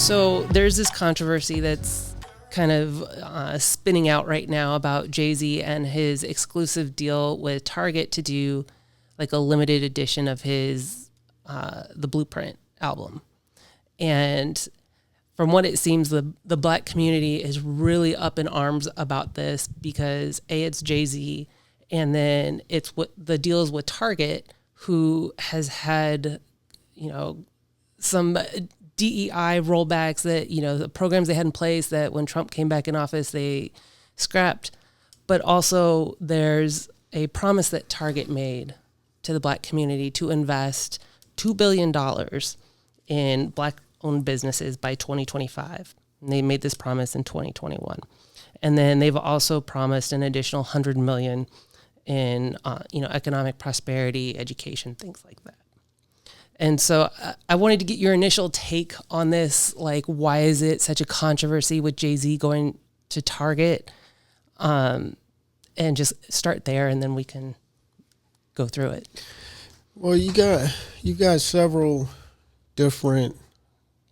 So there's this controversy that's kind of spinning out right now about JayZ and his exclusive deal with Target to do like a limited edition of his the Blueprint album. And from what it seems, the Black community is really up in arms about this because it's JayZ, and then it's what the deal is with Target, who has had, some DEI rollbacks that, the programs they had in place that when Trump came back in office, they scrapped. But also there's a promise that Target made to the Black community to invest $2 billion in Black-owned businesses by 2025. And they made this promise in 2021. And then they've also promised an additional $100 million in, economic prosperity, education, things like that. And so I wanted to get your initial take on this. Like, why is it such a controversy with JayZ going to Target? And just start there, and then we can go through it. Well, you got several different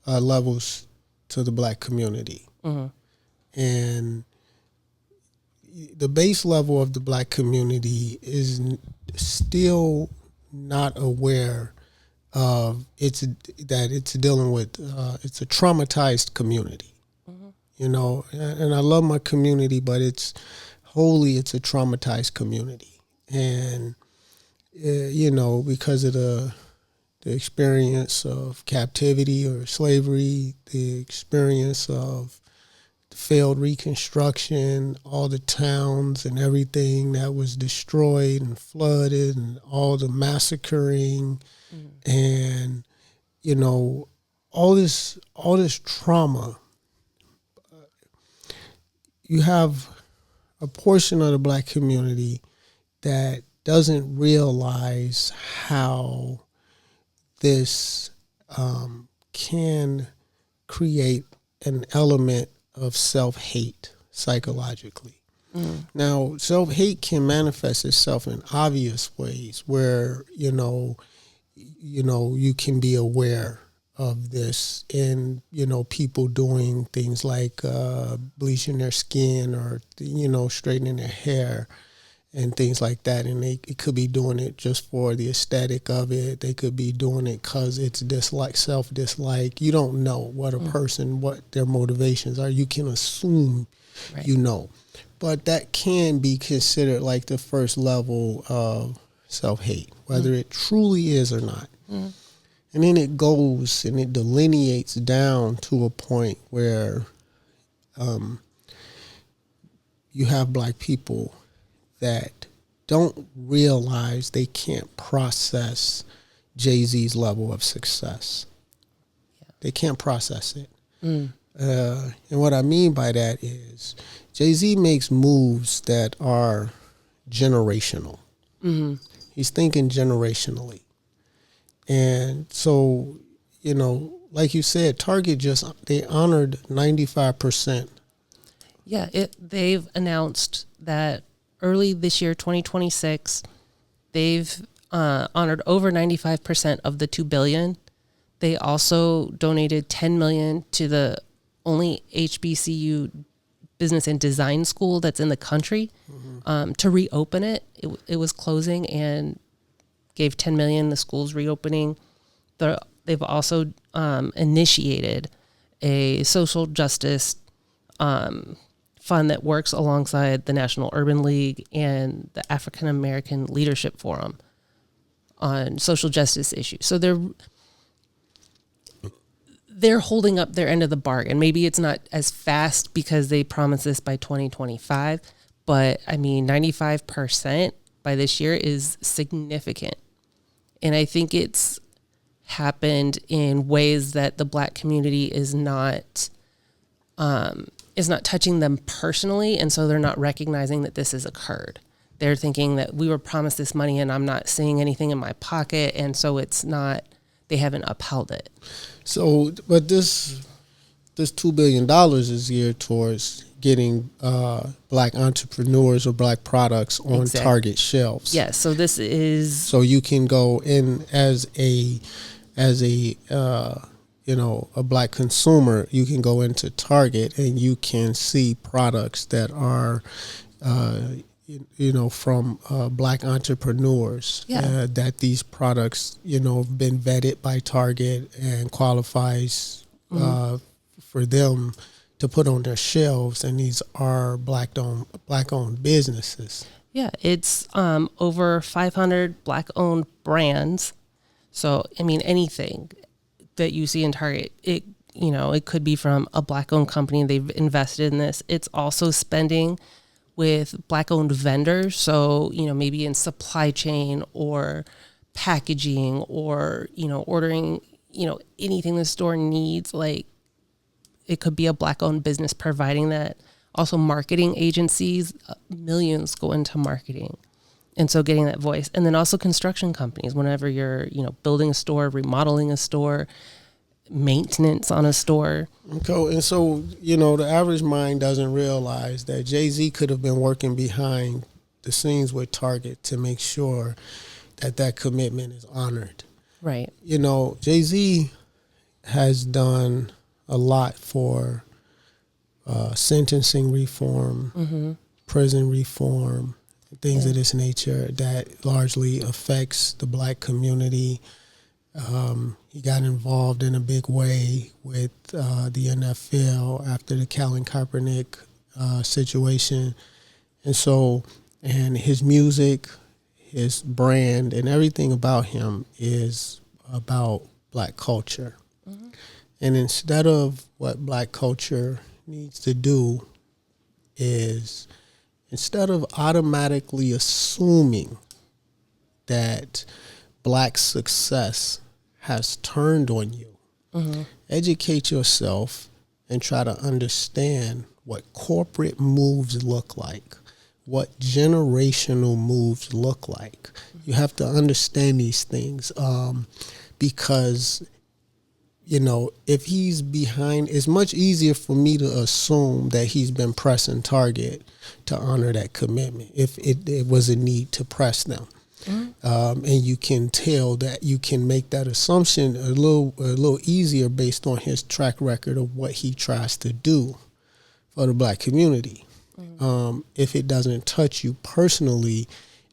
levels to the Black community. Mm-hmm. And the base level of the Black community is still not aware of it's dealing with it's a traumatized community. Mm-hmm. And I love my community, but it's a traumatized community. And because of the experience of captivity or slavery, the experience of the failed Reconstruction, all the towns and everything that was destroyed and flooded, and all the massacring, and all this trauma. You have a portion of the Black community that doesn't realize how this can create an element of self-hate psychologically. Mm. Now, self-hate can manifest itself in obvious ways where, you can be aware of this in, people doing things like bleaching their skin or, straightening their hair and things like that. And they could be doing it just for the aesthetic of it. They could be doing it because it's dislike, self-dislike. You don't know what a person, what their motivations are. You can assume, right. But that can be considered like the first level of self-hate, whether it truly is or not. Mm. And then it goes and it delineates down to a point where you have Black people that don't realize they can't process JayZ's level of success. Yeah. They can't process it. Mm. And what I mean by that is JayZ makes moves that are generational. Mm-hmm. He's thinking generationally. And so, like you said, Target they honored 95%. Yeah, they've announced that early this year, 2026, they've honored over 95% of the $2 billion. They also donated $10 million to the only HBCU business and design school that's in the country, to reopen it. It was closing, and gave $10 million. The school's reopening. They've also initiated a social justice fund that works alongside the National Urban League and the African American Leadership Forum on social justice issues. So they're holding up their end of the bargain. Maybe it's not as fast because they promised this by 2025, but 95% by this year is significant. And I think it's happened in ways that the Black community is not touching them personally, and so they're not recognizing that this has occurred. They're thinking that we were promised this money and I'm not seeing anything in my pocket, and so they haven't upheld it. So, but this $2 billion is geared towards getting Black entrepreneurs or Black products on Target shelves. Yes, so this is... So you can go in as a a black consumer, you can go into Target and you can see products that are, from black entrepreneurs. Yeah. That these products, have been vetted by Target and qualifies for them to put on their shelves, and these are black-owned businesses. Yeah, it's over 500 black-owned brands. So, I mean, anything that you see in Target, it could be from a black-owned company. They've invested in this. It's also spending with black-owned vendors. So, maybe in supply chain or packaging or, ordering, anything the store needs. Like, it could be a black-owned business providing that. Also, marketing agencies, millions go into marketing. And so getting that voice. And then also construction companies, whenever you're, building a store, remodeling a store, maintenance on a store. Okay. And so, the average mind doesn't realize that JayZ could have been working behind the scenes with Target to make sure that commitment is honored. Right. JayZ has done a lot for sentencing reform, prison reform, things of this nature that largely affects the black community. He got involved in a big way with the NFL after the Colin Kaepernick situation. And his music, his brand, and everything about him is about black culture. And instead of what black culture needs to do is, instead of automatically assuming that black success has turned on you, educate yourself and try to understand what corporate moves look like, what generational moves look like. You have to understand these things because if he's behind, it's much easier for me to assume that he's been pressing Target to honor that commitment if it was a need to press them. And you can tell that you can make that assumption a little easier based on his track record of what he tries to do for the black community. If it doesn't touch you personally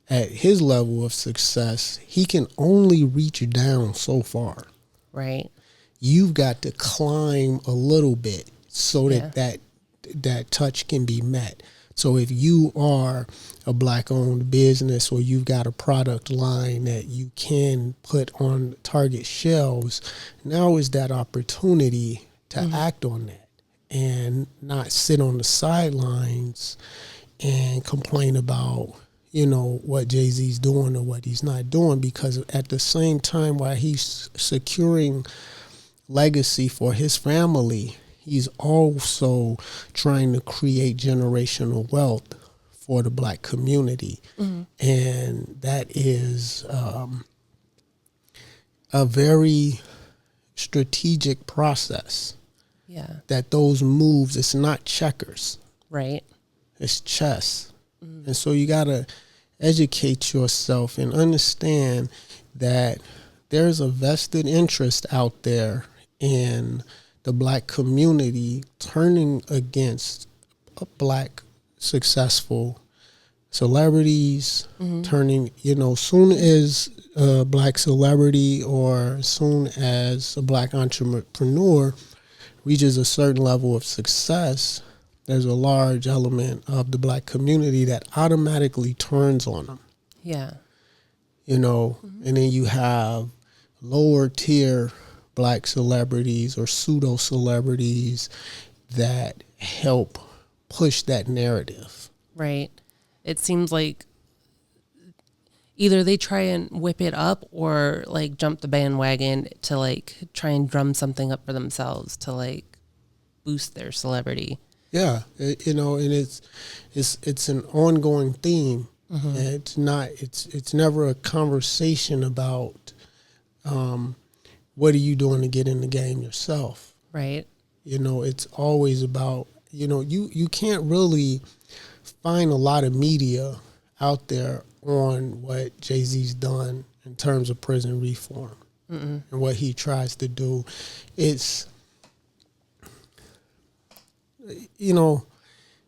at his level of success, he can only reach down so far. Right. You've got to climb a little bit so that touch can be met. So if you are a black-owned business or you've got a product line that you can put on Target shelves, now is that opportunity to act on that and not sit on the sidelines and complain about, what JayZ's doing or what he's not doing, because at the same time while he's securing legacy for his family, he's also trying to create generational wealth for the black community. And that is a very strategic process. Yeah. That those moves, it's not checkers. Right. It's chess. And so you got to educate yourself and understand that there's a vested interest out there in the black community turning against black successful celebrities, turning, soon as a black celebrity or soon as a black entrepreneur reaches a certain level of success, there's a large element of the black community that automatically turns on them. Yeah. And then you have lower tier black celebrities or pseudo celebrities that help push that narrative. Right. It seems like either they try and whip it up or like jump the bandwagon to like try and drum something up for themselves to like boost their celebrity. Yeah, and it's an ongoing theme. It's never a conversation about what are you doing to get in the game yourself. Right. It's always about, you can't really find a lot of media out there on what JayZ's done in terms of prison reform. and what he tries to do. It's, you know,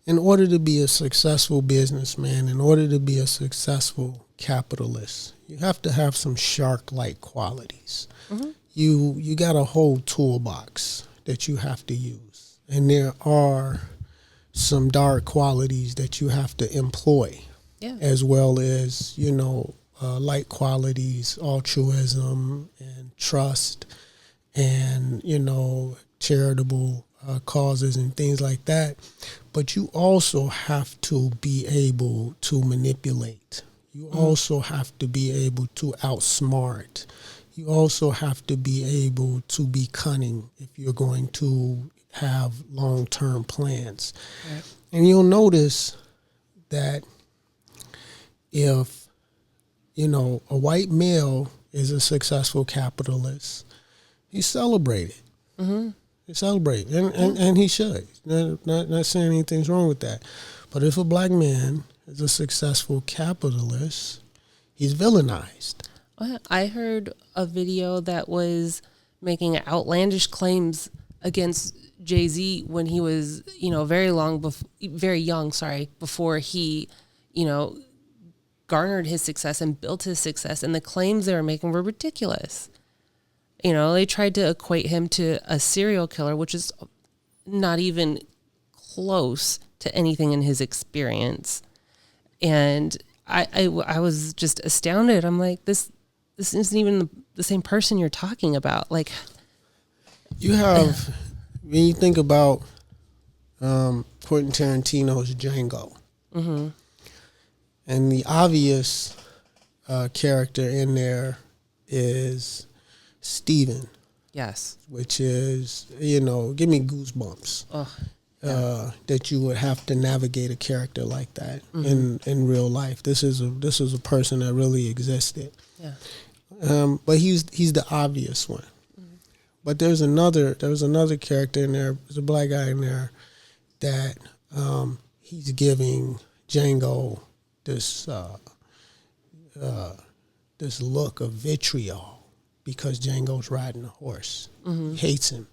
in order to be a successful businessman, in order to be a successful capitalist, you have to have some shark-like qualities. You got a whole toolbox that you have to use, and there are some dark qualities that you have to employ, as well as, you know, light qualities, altruism and trust, and, you know, charitable causes and things like that. But you also have to be able to manipulate. You also have to be able to outsmart. You also have to be able to be cunning if you're going to have long-term plans. Right. And you'll notice that if, you know, a white male is a successful capitalist, he's celebrated. He's celebrated, and he should. Not saying anything's wrong with that. But if a black man is a successful capitalist, he's villainized. I heard a video that was making outlandish claims against JayZ when he was, you know, very young, before he, you know, garnered his success and built his success, and the claims they were making were ridiculous. You know, they tried to equate him to a serial killer, which is not even close to anything in his experience. And I was just astounded. I'm like, this isn't even the same person you're talking about. Like, you have, when you think about Quentin Tarantino's Django, and the obvious character in there is Steven. Yes. Which is, you know, give me goosebumps. That you would have to navigate a character like that in real life. This is a person that really existed. Yeah. But he's the obvious one. But there was another character in there. There's a black guy in there that he's giving Django this look of vitriol because Django's riding a horse. He hates him.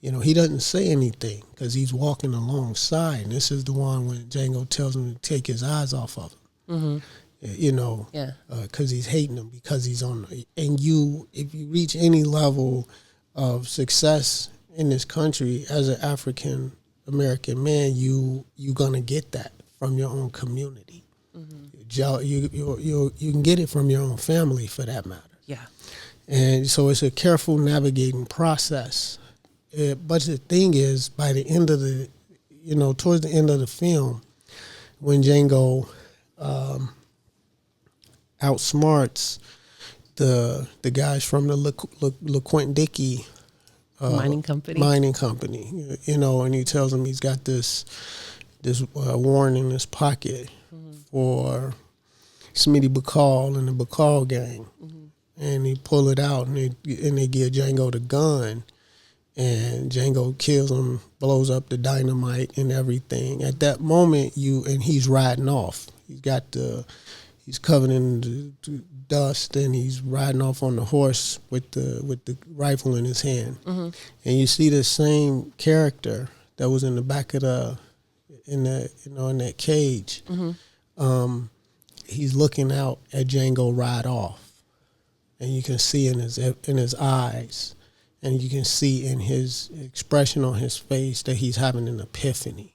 You know, he doesn't say anything because he's walking alongside. And this is the one when Django tells him to take his eyes off of him. You know, because he's hating him, because he's on. And if you reach any level of success in this country as an African American man, you're gonna get that from your own community. You can get it from your own family, for that matter. Yeah. And so it's a careful navigating process. But the thing is, by the end of towards the end of the film, when Django outsmarts the guys from the LeQuint-Dickey mining company, you know, and he tells him he's got this warrant in his pocket for Smitty Bacall and the Bacall gang, and he pull it out and they give Django the gun, and Django kills him, blows up the dynamite and everything. At that moment, he's riding off. He's covered in the dust, and he's riding off on the horse with the rifle in his hand. And you see the same character that was in the back of in that cage. He's looking out at Django ride off, and you can see in his eyes, and you can see in his expression on his face that he's having an epiphany.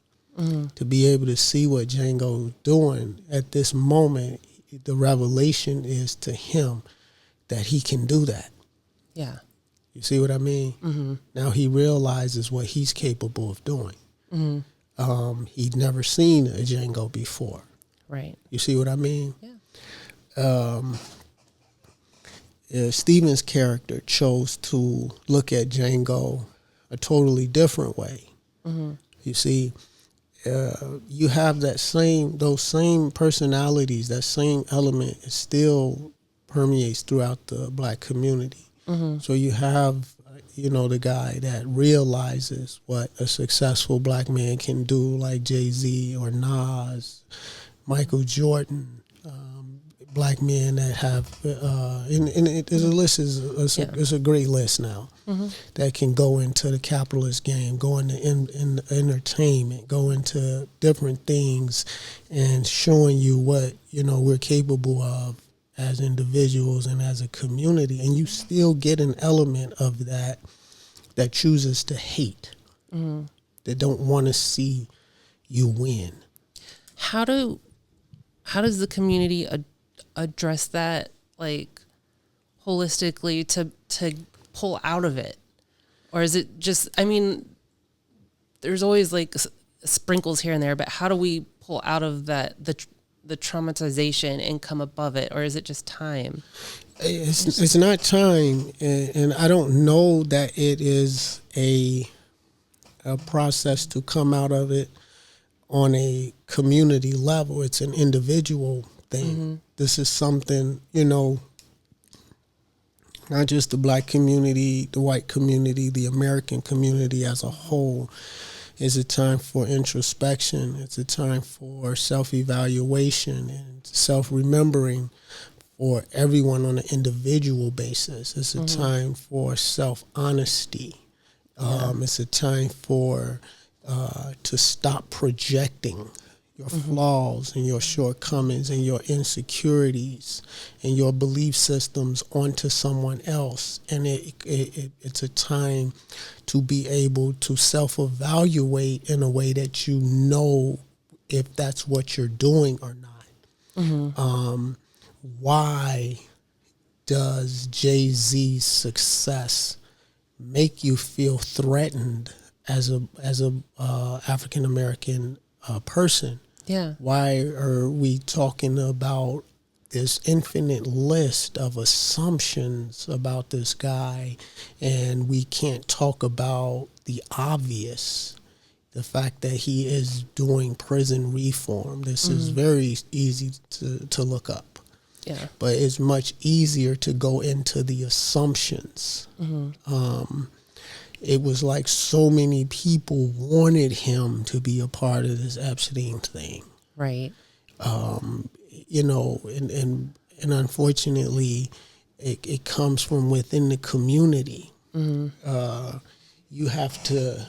To be able to see what Django's doing at this moment, the revelation is to him that he can do that. Yeah. You see what I mean? Now he realizes what he's capable of doing. He'd never seen a Django before. Right. You see what I mean? Yeah. Steven's character chose to look at Django a totally different way. You see, you have those same personalities, that same element, it still permeates throughout the black community. So you have, the guy that realizes what a successful black man can do, like JayZ or Nas, Michael Jordan, black men that have, and the list is a great list now, that can go into the capitalist game, go into in entertainment, go into different things, and showing you what we're capable of as individuals and as a community, and you still get an element of that chooses to hate, that don't want to see you win. How does the community address that, like, holistically, to pull out of it? Or is it just, I mean, there's always like sprinkles here and there, but how do we pull out of that, the traumatization, and come above it? Or is it just time? It's not time, and I don't know that it is a process to come out of it on a community level. It's an individual thing. This is something, not just the black community, the white community, the American community as a whole. It's a time for introspection. It's a time for self-evaluation and self-remembering for everyone on an individual basis. It's a time for self-honesty. It's a time for to stop projecting your flaws and your shortcomings and your insecurities and your belief systems onto someone else. And it's a time to be able to self-evaluate in a way that you know if that's what you're doing or not. Why does JayZ's success make you feel threatened as a African American person? Yeah. Why are we talking about this infinite list of assumptions about this guy, and we can't talk about the obvious, the fact that he is doing prison reform? This is very easy to look up. Yeah. But it's much easier to go into the assumptions. It was like so many people wanted him to be a part of this Epstein thing. Right. And unfortunately, it comes from within the community. You have to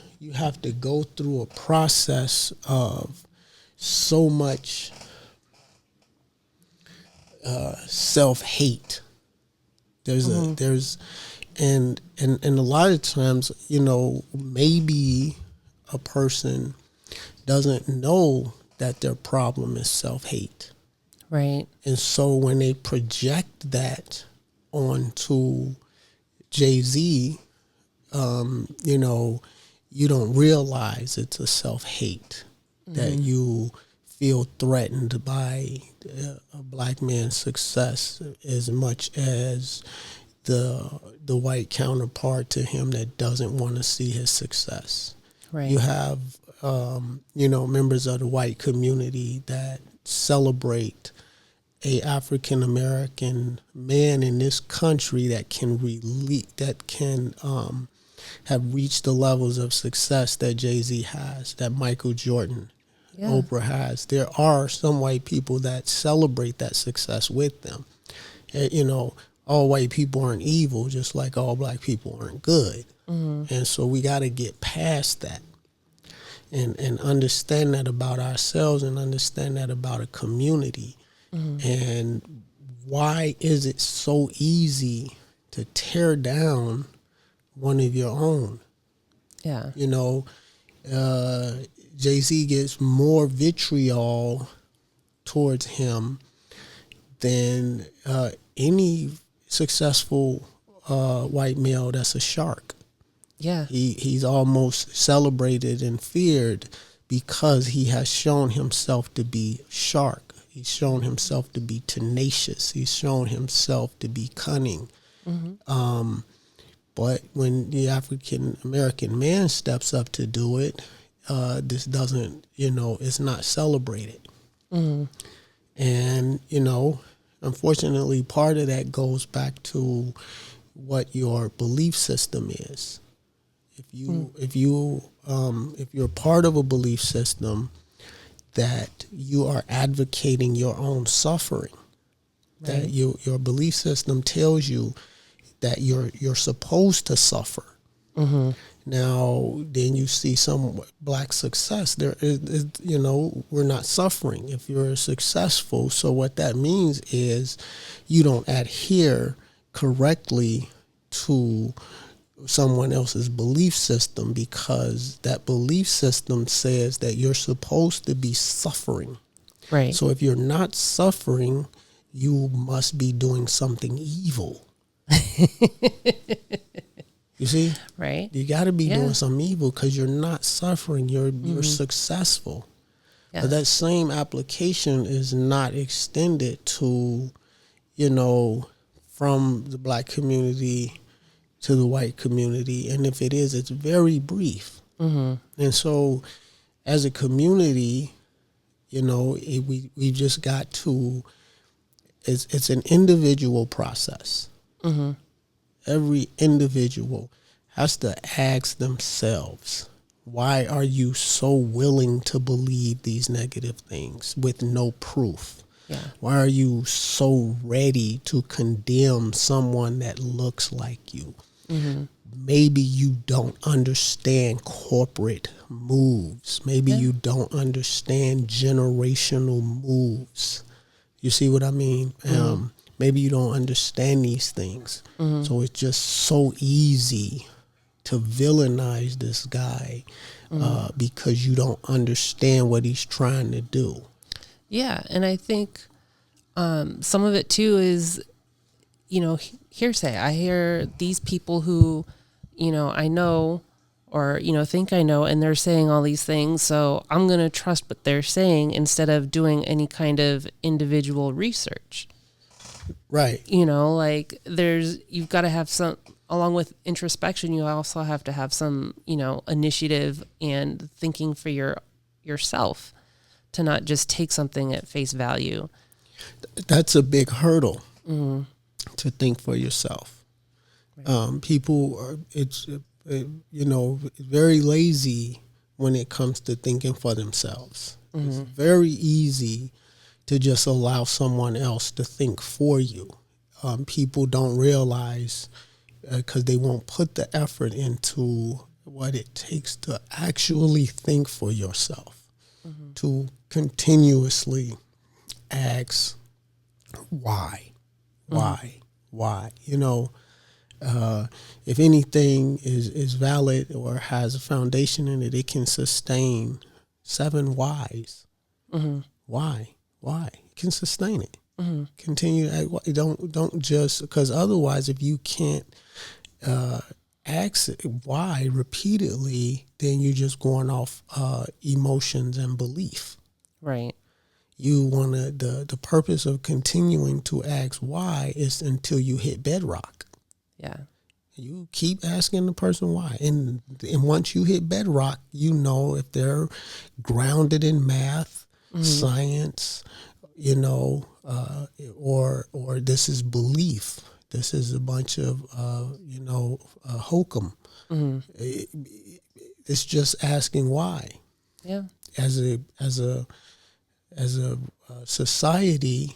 go through a process of so much self-hate. And a lot of times, maybe a person doesn't know that their problem is self-hate. Right. And so when they project that onto JayZ, you don't realize it's a self-hate, that you feel threatened by a black man's success as much as the white counterpart to him that doesn't want to see his success. Right. You have, members of the white community that celebrate a African American man in this country that can have reached the levels of success that JayZ has, that Michael Jordan, Oprah has. There are some white people that celebrate that success with them. All white people aren't evil, just like all black people aren't good. And so we got to get past that and understand that about ourselves and understand that about a community. And why is it so easy to tear down one of your own? Yeah. JayZ gets more vitriol towards him than any successful white male that's a shark. Yeah. He's almost celebrated and feared because he has shown himself to be shark. He's shown himself to be tenacious. He's shown himself to be cunning. But when the African American man steps up to do it, this doesn't, it's not celebrated. And, unfortunately, part of that goes back to what your belief system is. If you're part of a belief system that you are advocating your own suffering, that your belief system tells you that you're supposed to suffer. Mm-hmm. Now, then you see some black success. There is, we're not suffering if you're successful. So what that means is you don't adhere correctly to someone else's belief system, because that belief system says that you're supposed to be suffering. Right. So if you're not suffering, you must be doing something evil. You see? Right. You got to be doing some evil because you're not suffering. You're successful. Yeah. But that same application is not extended to, from the black community to the white community. And if it is, it's very brief. Mm-hmm. And so as a community, we've just got to, it's an individual process. Mm-hmm. Every individual has to ask themselves, why are you so willing to believe these negative things with no proof? Yeah. Why are you so ready to condemn someone that looks like you? Mm-hmm. Maybe you don't understand corporate moves. Maybe you don't understand generational moves. You see what I mean? Mm-hmm. Maybe you don't understand these things. Mm-hmm. So it's just so easy to villainize this guy because you don't understand what he's trying to do. Yeah. And I think some of it too is, hearsay. I hear these people who, I know or, think I know, and they're saying all these things. So I'm going to trust what they're saying instead of doing any kind of individual research. Right. You've got to have some, along with introspection, you also have to have some, initiative and thinking for yourself to not just take something at face value. That's a big hurdle to think for yourself. Right. People are, it's very lazy when it comes to thinking for themselves. Mm-hmm. It's very easy to just allow someone else to think for you. People don't realize because they won't put the effort into what it takes to actually think for yourself, to continuously ask why. If anything is valid or has a foundation in it, it can sustain 7 whys. Mm-hmm. Why? It can sustain it. Mm-hmm. Continue to act. Don't just, because otherwise, if you can't ask why repeatedly, then you're just going off emotions and belief. Right. You want to, the purpose of continuing to ask why is until you hit bedrock. Yeah. You keep asking the person why. And once you hit bedrock, if they're grounded in math, science, or this is belief. This is a bunch of, hokum. Mm-hmm. It's just asking why. Yeah. As a society,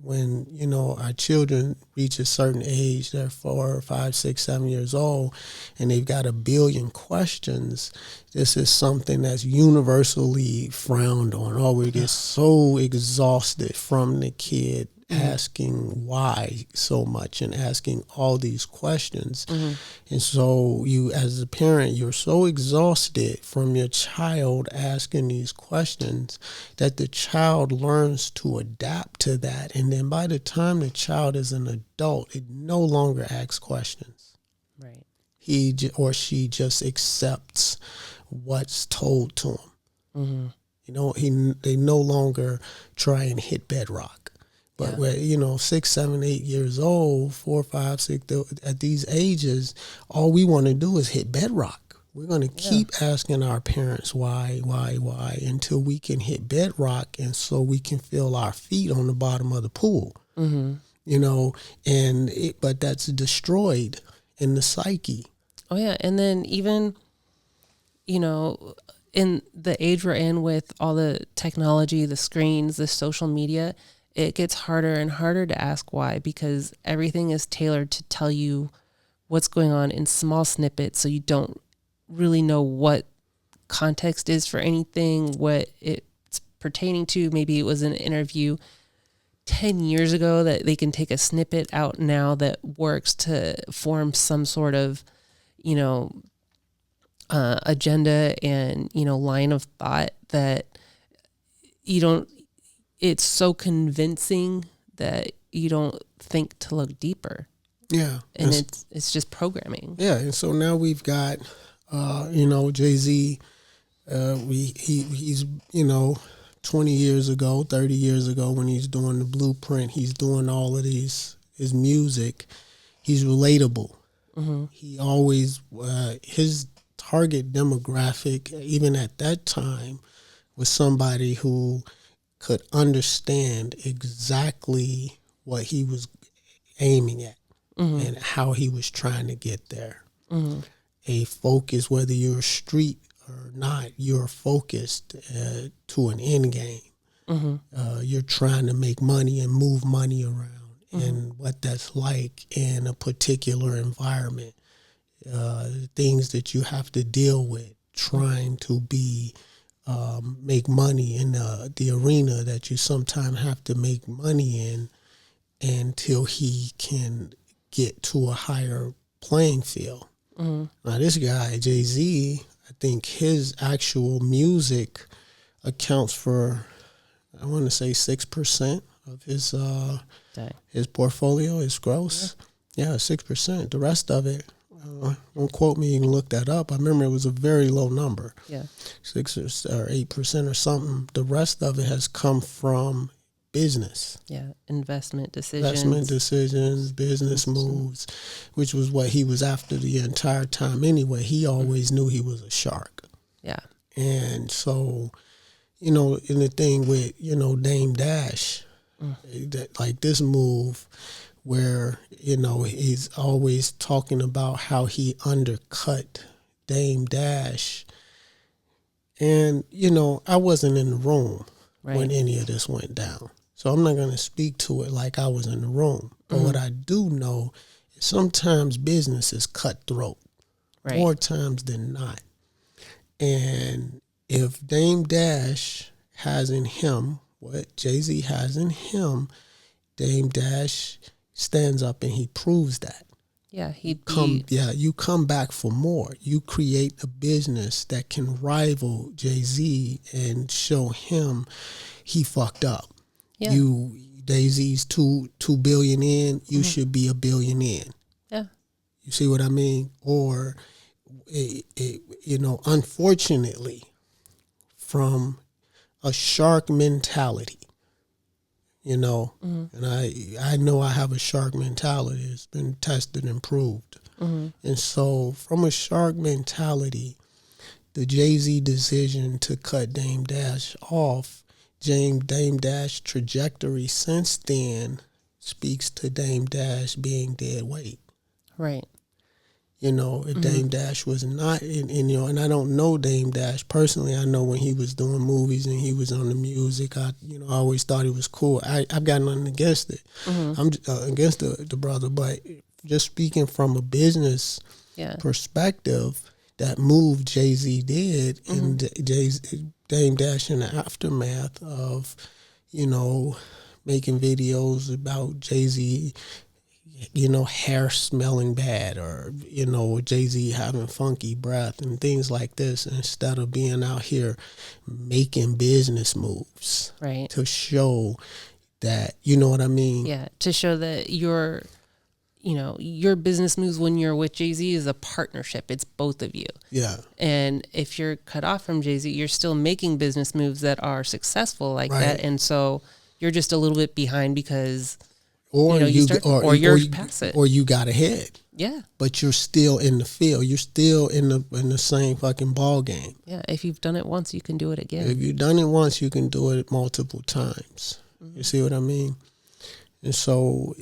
when our children reach a certain age, they're 4, 5, 6, 7 years old, and they've got a billion questions. This is something that's universally frowned on. Oh, we get so exhausted from the kid asking why so much and asking all these questions. Mm-hmm. And so you, as a parent, you're so exhausted from your child asking these questions that the child learns to adapt to that. And then by the time the child is an adult, it no longer asks questions. Right. He or she just accepts what's told to him. Mm-hmm. They no longer try and hit bedrock. But we're, 6, 7, 8 years old, 4, 5, 6, at these ages, all we want to do is hit bedrock. We're going to keep asking our parents why, until we can hit bedrock, and so we can feel our feet on the bottom of the pool. Mm-hmm. But that's destroyed in the psyche. Oh yeah, and then even, in the age we're in with all the technology, the screens, the social media, it gets harder and harder to ask why, because everything is tailored to tell you what's going on in small snippets, so you don't really know what context is for anything, what it's pertaining to. Maybe it was an interview 10 years ago that they can take a snippet out now that works to form some sort of, agenda and, line of thought that it's so convincing that you don't think to look deeper. Yeah. And it's just programming. Yeah. And so now we've got, JayZ, he's 20 years ago, 30 years ago, when he's doing the blueprint, he's doing all of his music. He's relatable. Mm-hmm. He always, his target demographic, even at that time, was somebody who could understand exactly what he was aiming at, mm-hmm. and how he was trying to get there. Mm-hmm. A focus, whether you're street or not, you're focused to an end game. Mm-hmm. You're trying to make money and move money around, mm-hmm. and what that's like in a particular environment. Things that you have to deal with, trying to make money in the arena that you sometimes have to make money in, until he can get to a higher playing field. Mm-hmm. Now, this guy, JayZ, I think his actual music accounts for, I want to say 6% of his portfolio, his gross. Yeah, 6%. The rest of it, don't quote me, you can look that up. I remember it was a very low number. Yeah. 6 or 8% or something. The rest of it has come from business. Yeah, investment decisions, business moves, which was what he was after the entire time anyway. He always knew he was a shark. Yeah. And so, in the thing with, Dame Dash, that, like this move where, he's always talking about how he undercut Dame Dash. And, I wasn't in the room when any of this went down. So I'm not going to speak to it like I was in the room. But what I do know is sometimes business is cutthroat, more times than not. And if Dame Dash has in him what JayZ has in him, Dame Dash stands up and he proves that. Yeah, you come back for more. You create a business that can rival JayZ and show him he fucked up. Yeah. JayZ's $2 billion in, you should be $1 billion in. Yeah. You see what I mean? Or, unfortunately, from a shark mentality, and I know I have a shark mentality. It's been tested and proved. Mm-hmm. And so from a shark mentality, the JayZ decision to cut Dame Dash off, Dame Dash trajectory since then speaks to Dame Dash being dead weight. Right. If Dame Dash was not, and I don't know Dame Dash personally. I know when he was doing movies and he was on the music, I always thought he was cool. I've got nothing against it. Mm-hmm. I'm against the brother, but just speaking from a business perspective, that move JayZ did, and Dame Dash in the aftermath of, making videos about JayZ, hair smelling bad, or, JayZ having funky breath and things like this, instead of being out here making business moves. Right. To show that, you know what I mean? Yeah, to show that your business moves when you're with JayZ is a partnership. It's both of you. Yeah. And if you're cut off from JayZ, you're still making business moves that are successful like that. And so you're just a little bit behind because... Or you're past it. Or you got ahead. Yeah. But you're still in the field. You're still in the same fucking ball game. Yeah. If you've done it once, you can do it again. If you've done it once, you can do it multiple times. Mm-hmm. You see what I mean? And so,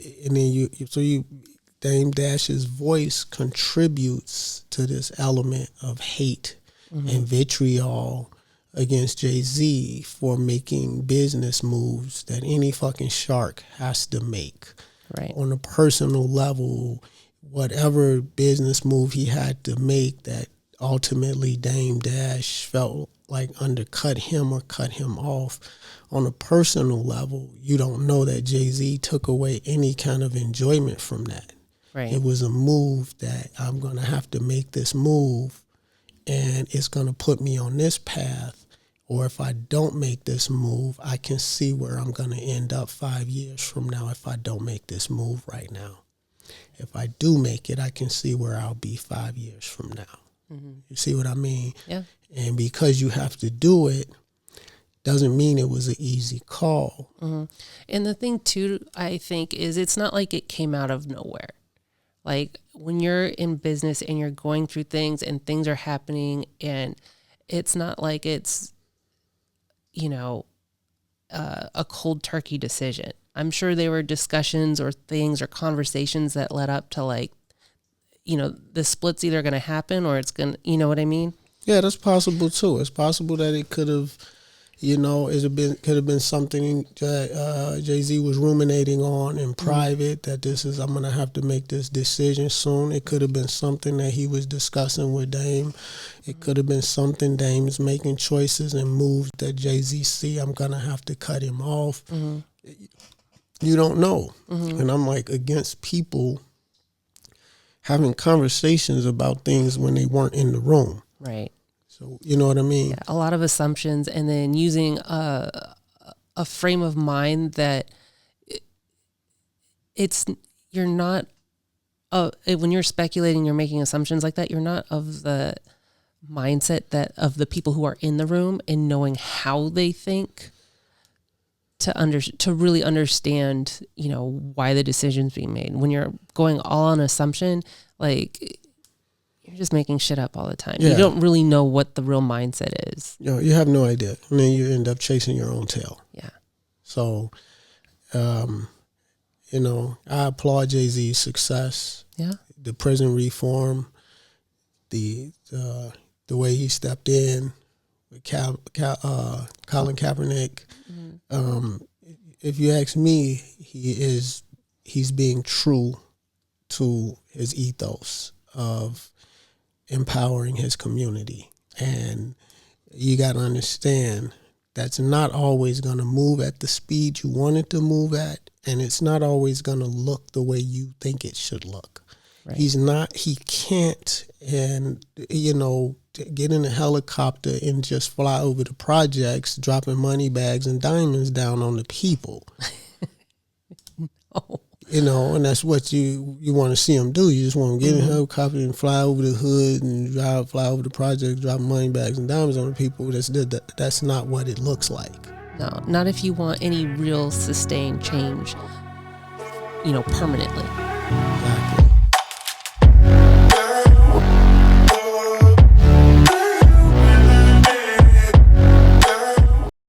Dame Dash's voice contributes to this element of hate and vitriol against JayZ for making business moves that any fucking shark has to make. Right. On a personal level, whatever business move he had to make that ultimately Dame Dash felt like undercut him or cut him off. On a personal level, you don't know that JayZ took away any kind of enjoyment from that. Right. It was a move that I'm going to have to make this move and it's going to put me on this path. Or if I don't make this move, I can see where I'm going to end up 5 years from now if I don't make this move right now. If I do make it, I can see where I'll be 5 years from now. Mm-hmm. You see what I mean? Yeah. And because you have to do it, doesn't mean it was an easy call. Mm-hmm. And the thing, too, I think, is it's not like it came out of nowhere. Like when you're in business and you're going through things and things are happening, and it's not like it's, a cold turkey decision. I'm sure there were discussions or things or conversations that led up to the split's either going to happen or it's going to, you know what I mean? Yeah, that's possible too. It's possible that it could have, could have been something that JayZ was ruminating on in private, that I'm going to have to make this decision soon. It could have been something that he was discussing with Dame. It could have been something Dame's making choices and moves that JayZ see, I'm going to have to cut him off. Mm-hmm. You don't know. Mm-hmm. And I'm like against people having conversations about things when they weren't in the room. Right. So, you know what I mean? Yeah, a lot of assumptions, and then using a frame of mind that you're not, when you're speculating, you're making assumptions like that, you're not of the mindset of the people who are in the room and knowing how they think to really understand, why the decision's being made. When you're going all on assumption, like, you're just making shit up all the time. Yeah. You don't really know what the real mindset is. You have no idea. And then you end up chasing your own tail. Yeah. So, I applaud JayZ's success. Yeah. The prison reform, the way he stepped in with Colin Kaepernick. Mm-hmm. If you ask me, he's being true to his ethos of empowering his community. And you got to understand that's not always going to move at the speed you want it to move at, and it's not always going to look the way you think it should look. Right. He can't, get in a helicopter and just fly over the projects, dropping money bags and diamonds down on the people. No. And that's what you want to see him do. You just want to get in a helicopter and fly over the hood and fly over the project, drop money bags and diamonds on the people. That's not what it looks like. No, not if you want any real sustained change, permanently. Exactly.